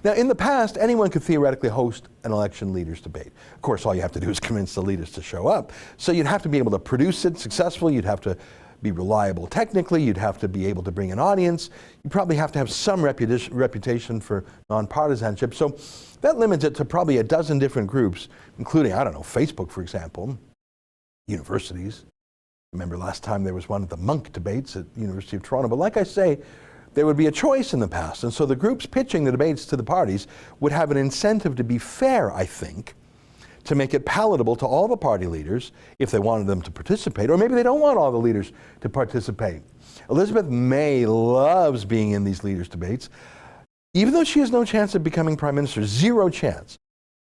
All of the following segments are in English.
Now, in the past, anyone could theoretically host an election leaders debate. Of course, all you have to do is convince the leaders to show up. So you'd have to be able to produce it successfully. You'd have to be reliable technically. You'd have to be able to bring an audience. You probably have to have some reputation for nonpartisanship. So that limits it to probably a dozen different groups, including, I don't know, Facebook, for example, universities. Remember last time there was one at the Monk debates at the University of Toronto. But like I say, there would be a choice in the past. And so the groups pitching the debates to the parties would have an incentive to be fair, I think, to make it palatable to all the party leaders if they wanted them to participate, or maybe they don't want all the leaders to participate. Elizabeth May loves being in these leaders' debates, even though she has no chance of becoming Prime Minister, zero chance.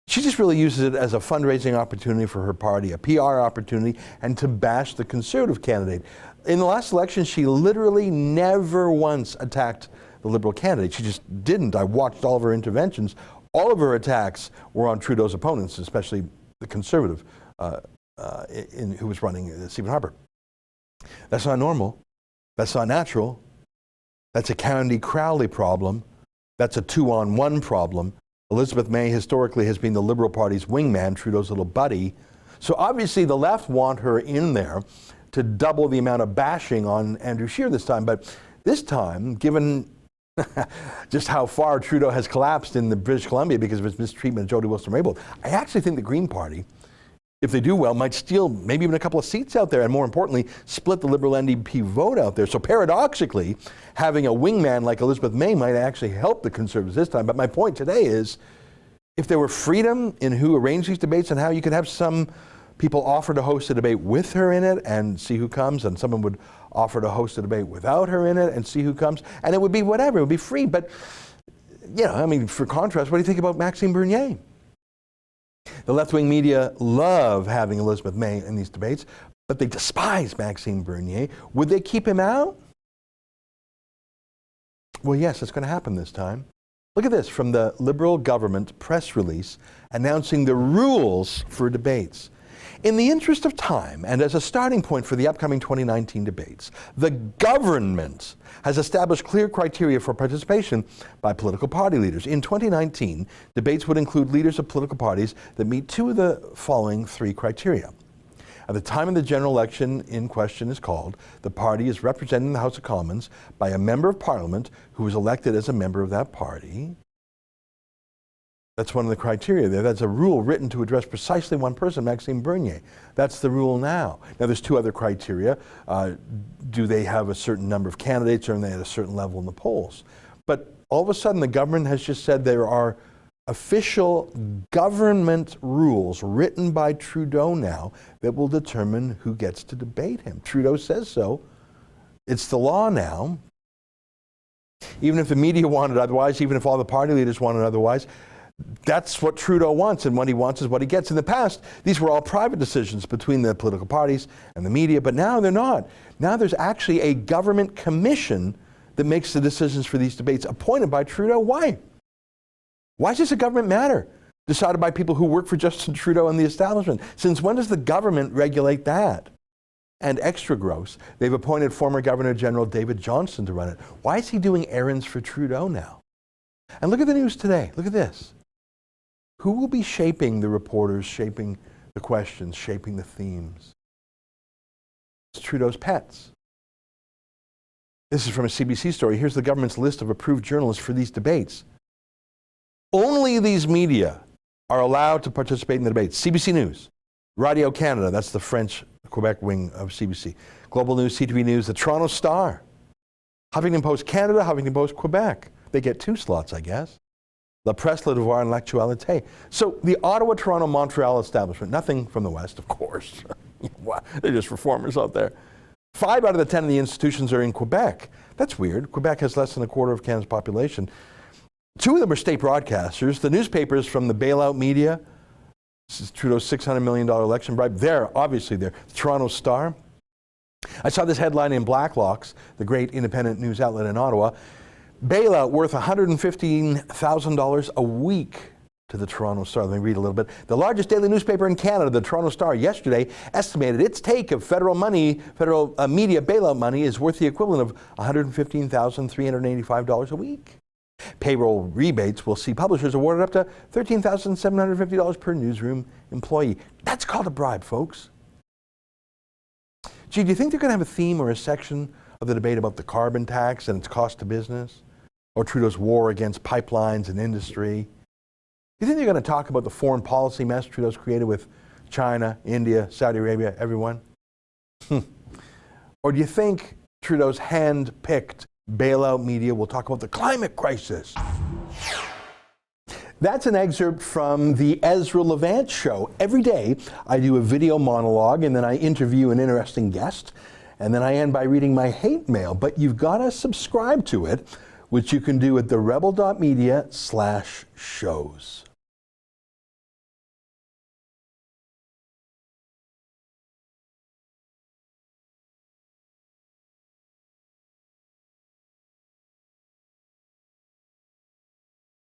She just really uses it as a fundraising opportunity for her party, a PR opportunity, and to bash the Conservative candidate. In the last election, she literally never once attacked the Liberal candidate. She just didn't. I watched all of her interventions. All of her attacks were on Trudeau's opponents, especially the Conservative who was running, Stephen Harper. That's not normal. That's not natural. That's a Candy Crowley problem. That's a 2-on-1 problem. Elizabeth May historically has been the Liberal Party's wingman, Trudeau's little buddy. So obviously the left want her in there to double the amount of bashing on Andrew Scheer this time. But this time, given just how far Trudeau has collapsed in the British Columbia because of his mistreatment of Jody Wilson-Raybould, I actually think the Green Party, if they do well, might steal maybe even a couple of seats out there, and more importantly, split the Liberal NDP vote out there. So paradoxically, having a wingman like Elizabeth May might actually help the Conservatives this time. But my point today is, if there were freedom in who arranged these debates and how you could have some people offer to host a debate with her in it and see who comes, and someone would offer to host a debate without her in it and see who comes, and it would be whatever, it would be free. But, you know, I mean, for contrast, what do you think about Maxime Bernier? The left-wing media love having Elizabeth May in these debates, but they despise Maxime Bernier. Would they keep him out? Well, yes, it's going to happen this time. Look at this from the Liberal government press release announcing the rules for debates. In the interest of time, and as a starting point for the upcoming 2019 debates, the government has established clear criteria for participation by political party leaders. In 2019, debates would include leaders of political parties that meet two of the following three criteria. At the time of the general election in question is called, the party is represented in the House of Commons by a member of Parliament who is elected as a member of that party. That's one of the criteria there. That's a rule written to address precisely one person, Maxime Bernier. That's the rule now. Now there's two other criteria. Do they have a certain number of candidates, or are they at a certain level in the polls? But all of a sudden the government has just said there are official government rules written by Trudeau now that will determine who gets to debate him. Trudeau says so. It's the law now. Even if the media wanted otherwise, even if all the party leaders wanted otherwise, that's what Trudeau wants, and what he wants is what he gets. In the past, these were all private decisions between the political parties and the media, but now they're not. Now there's actually a government commission that makes the decisions for these debates, appointed by Trudeau. Why? Why is this a government matter decided by people who work for Justin Trudeau and the establishment? Since when does the government regulate that? And extra gross, they've appointed former Governor General David Johnston to run it. Why is he doing errands for Trudeau now? And look at the news today. Look at this. Who will be shaping the reporters, shaping the questions, shaping the themes? It's Trudeau's pets. This is from a CBC story. Here's the government's list of approved journalists for these debates. Only these media are allowed to participate in the debates. CBC News, Radio Canada, that's the French Quebec wing of CBC. Global News, CTV News, the Toronto Star. Huffington Post Canada, Huffington Post Quebec. They get 2 slots, I guess. La Presse, Le Devoir, and L'Actualité. So the Ottawa, Toronto, Montreal establishment, nothing from the West, of course. They're just reformers out there. 5 out of the 10 of the institutions are in Quebec. That's weird. Quebec has less than a quarter of Canada's population. 2 of them are state broadcasters. The newspapers from the bailout media, this is Trudeau's $600 million election bribe. Obviously there. The Toronto Star. I saw this headline in Blacklocks, the great independent news outlet in Ottawa. Bailout worth $115,000 a week to the Toronto Star. Let me read a little bit. The largest daily newspaper in Canada, the Toronto Star, yesterday estimated its take of federal media bailout money is worth the equivalent of $115,385 a week. Payroll rebates will see publishers awarded up to $13,750 per newsroom employee. That's called a bribe, folks. Gee, do you think they're going to have a theme or a section of the debate about the carbon tax and its cost to business? Or Trudeau's war against pipelines and industry? Do you think they're going to talk about the foreign policy mess Trudeau's created with China, India, Saudi Arabia, everyone? Or do you think Trudeau's hand-picked bailout media will talk about the climate crisis? That's an excerpt from the Ezra Levant show. Every day I do a video monologue and then I interview an interesting guest and then I end by reading my hate mail. But you've got to subscribe to it, which you can do at therebel.media/shows.